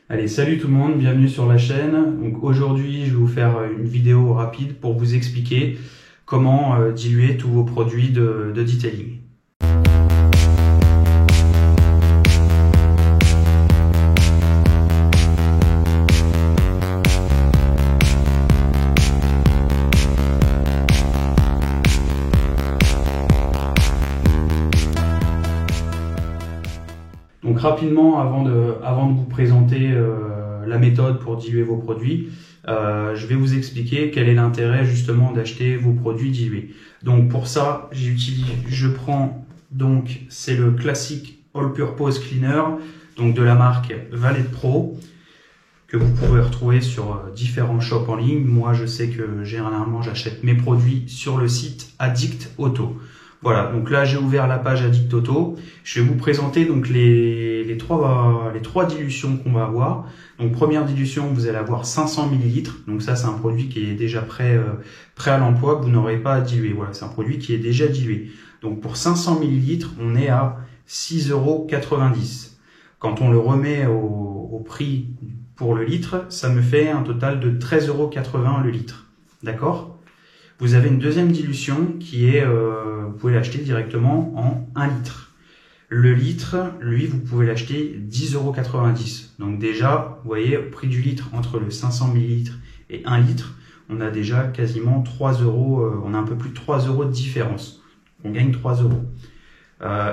Allez, salut tout le monde, bienvenue sur la chaîne. Donc aujourd'hui, je vais vous faire une vidéo rapide pour vous expliquer comment diluer tous vos produits de detailing. Donc rapidement, avant de vous présenter la méthode pour diluer vos produits, je vais vous expliquer quel est l'intérêt justement d'acheter vos produits dilués. Donc pour ça, je prends donc c'est le classique All Purpose Cleaner, donc de la marque Valet Pro, que vous pouvez retrouver sur différents shops en ligne. Moi, je sais que généralement j'achète mes produits sur le site Addict Auto. Voilà, donc là j'ai ouvert la page Addict Auto. Je vais vous présenter donc les trois dilutions qu'on va avoir. Donc première dilution, vous allez avoir 500 ml. Donc ça c'est un produit qui est déjà prêt à l'emploi, que vous n'aurez pas à diluer. Voilà, c'est un produit qui est déjà dilué. Donc pour 500 ml, on est à 6,90 €. Quand on le remet au prix pour le litre, ça me fait un total de 13,80 € le litre. D'accord ? Vous avez une deuxième dilution qui est, vous pouvez l'acheter directement en 1 litre. Le litre, lui, vous pouvez l'acheter 10,90 €. Donc déjà, vous voyez, au prix du litre, entre le 500 ml et 1 litre, on a déjà quasiment 3 €, on a un peu plus de 3 € de différence. On gagne 3 €.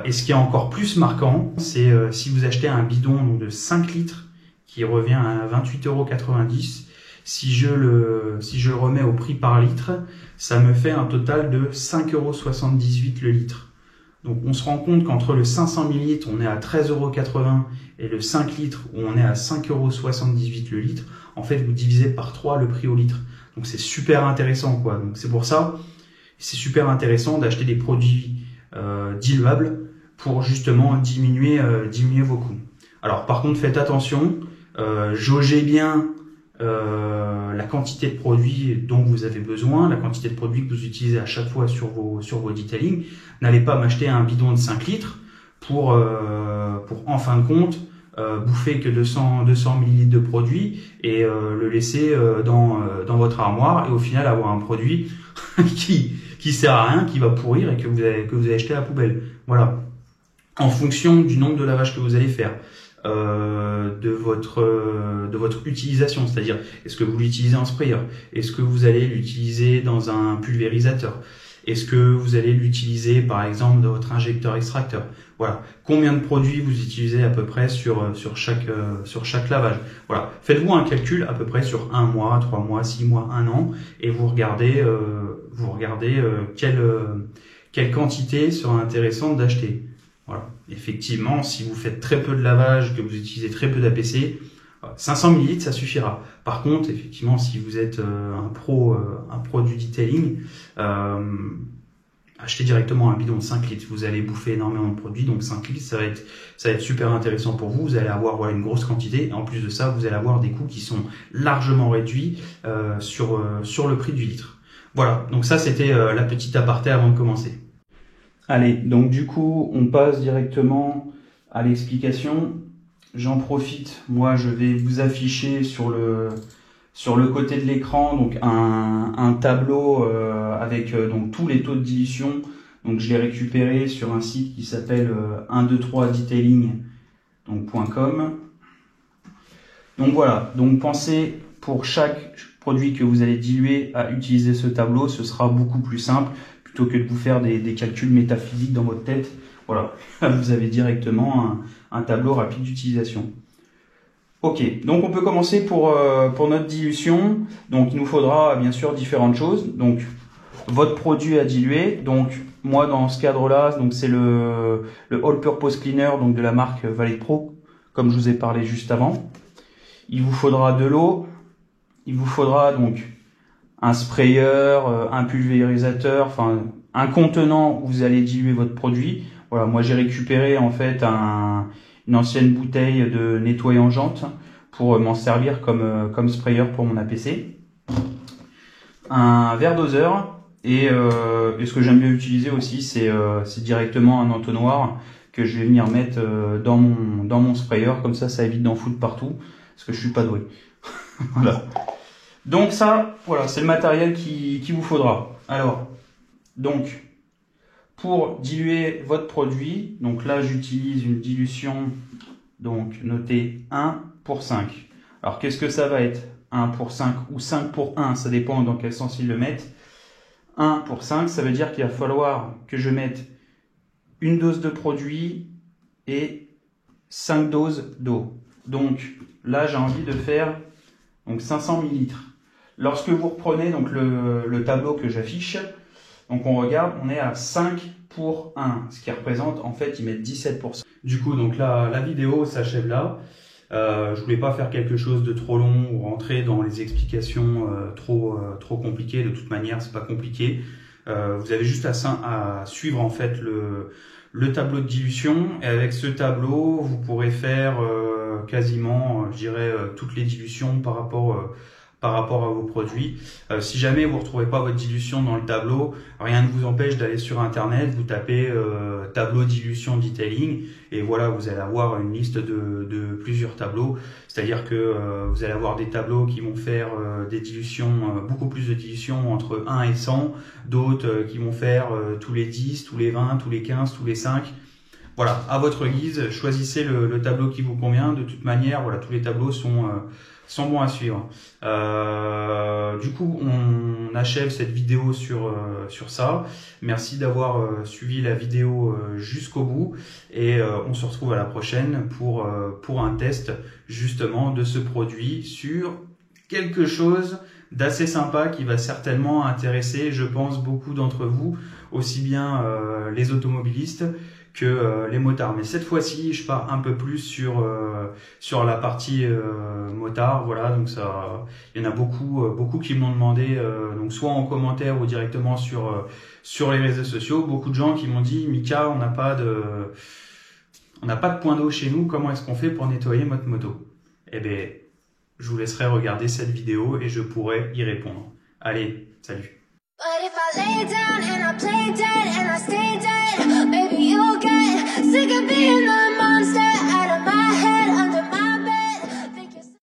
Et ce qui est encore plus marquant, c'est si vous achetez un bidon donc, de 5 litres qui revient à 28,90 €, si je le remets au prix par litre, ça me fait un total de 5,78 € le litre. Donc on se rend compte qu'entre le 500 ml, on est à 13,80 € et le 5 litres où on est à 5,78 € le litre, en fait vous divisez par 3 le prix au litre. Donc c'est super intéressant quoi. Donc c'est pour ça, c'est super intéressant d'acheter des produits diluables pour justement diminuer vos coûts. Alors par contre faites attention, jaugez bien la quantité de produits dont vous avez besoin, la quantité de produits que vous utilisez à chaque fois sur vos detailing. N'allez pas m'acheter un bidon de 5 litres pour en fin de compte bouffer que 200 ml de produits et le laisser dans votre armoire et au final avoir un produit qui sert à rien, qui va pourrir et que vous avez acheté à la poubelle. Voilà. En fonction du nombre de lavages que vous allez faire. De votre utilisation, c'est-à-dire est-ce que vous l'utilisez en sprayer, est-ce que vous allez l'utiliser dans un pulvérisateur, est-ce que vous allez l'utiliser par exemple dans votre injecteur extracteur. Voilà, combien de produits vous utilisez à peu près sur chaque lavage. Voilà, faites-vous un calcul à peu près sur 1 mois, 3 mois, 6 mois, 1 an et vous regardez quelle quantité sera intéressante d'acheter. Voilà. Effectivement, si vous faites très peu de lavage, que vous utilisez très peu d'APC, 500 ml ça suffira. Par contre, effectivement, si vous êtes un pro du detailing, achetez directement un bidon de 5 litres. Vous allez bouffer énormément de produits, donc 5 litres, ça va être super intéressant pour vous. Vous allez avoir une grosse quantité, et en plus de ça, vous allez avoir des coûts qui sont largement réduits sur le prix du litre. Voilà, donc ça c'était la petite aparté avant de commencer. Allez, donc du coup, on passe directement à l'explication. J'en profite, moi je vais vous afficher sur le côté de l'écran donc un tableau avec donc tous les taux de dilution. Donc je l'ai récupéré sur un site qui s'appelle 123detailing.com. Donc voilà, donc pensez pour chaque produit que vous allez diluer à utiliser ce tableau, ce sera beaucoup plus simple. Plutôt que de vous faire des calculs métaphysiques dans votre tête. Voilà, vous avez directement un tableau rapide d'utilisation. Ok, donc on peut commencer pour notre dilution. Donc il nous faudra bien sûr différentes choses. Donc votre produit à diluer. Donc moi dans ce cadre-là, donc c'est le All Purpose Cleaner donc de la marque Valet Pro, comme je vous ai parlé juste avant. Il vous faudra de l'eau. Il vous faudra donc un sprayer, un pulvérisateur, enfin un contenant où vous allez diluer votre produit. Voilà, moi j'ai récupéré en fait une ancienne bouteille de nettoyant jante pour m'en servir comme sprayer pour mon APC. Un verre doseur et ce que j'aime bien utiliser aussi c'est directement un entonnoir que je vais venir mettre dans mon sprayer, comme ça évite d'en foutre partout. parce que je suis pas doué. Voilà. Donc ça, voilà, c'est le matériel qu'il vous faudra. Alors, donc, pour diluer votre produit, donc là j'utilise une dilution, donc notée 1 pour 5. Alors qu'est-ce que ça va être? 1 pour 5 ou 5 pour 1, ça dépend dans quel sens ils le mettent. 1 pour 5, ça veut dire qu'il va falloir que je mette une dose de produit et 5 doses d'eau. Donc là j'ai envie de faire donc 500 ml. Lorsque vous reprenez donc le tableau que j'affiche, donc on regarde, on est à 5 pour 1, ce qui représente, en fait, ils mettent 17%. Du coup, donc là, la vidéo s'achève là. Je voulais pas faire quelque chose de trop long ou rentrer dans les explications trop compliquées. De toute manière, c'est pas compliqué. Vous avez juste à suivre en fait le tableau de dilution, et avec ce tableau, vous pourrez faire quasiment, je dirais, toutes les dilutions par rapport à vos produits. Si jamais vous ne retrouvez pas votre dilution dans le tableau, rien ne vous empêche d'aller sur internet, vous tapez tableau dilution detailing, et voilà, vous allez avoir une liste de plusieurs tableaux. C'est-à-dire que vous allez avoir des tableaux qui vont faire des dilutions, beaucoup plus de dilutions entre 1 et 100, d'autres qui vont faire tous les 10, tous les 20, tous les 15, tous les 5. Voilà, à votre guise, choisissez le tableau qui vous convient. De toute manière, voilà, tous les tableaux sont bons à suivre. Du coup, on achève cette vidéo sur ça. Merci d'avoir suivi la vidéo jusqu'au bout, et on se retrouve à la prochaine pour un test justement de ce produit sur quelque chose d'assez sympa qui va certainement intéresser, je pense, beaucoup d'entre vous, aussi bien les automobilistes que les motards. Mais cette fois-ci, je pars un peu plus sur la partie motard. Voilà, donc ça, il y en a beaucoup qui m'ont demandé, donc soit en commentaire ou directement sur les réseaux sociaux. Beaucoup de gens qui m'ont dit, Mika, on n'a pas de point d'eau chez nous. Comment est-ce qu'on fait pour nettoyer notre moto? Eh bien, je vous laisserai regarder cette vidéo et je pourrai y répondre. Allez, salut.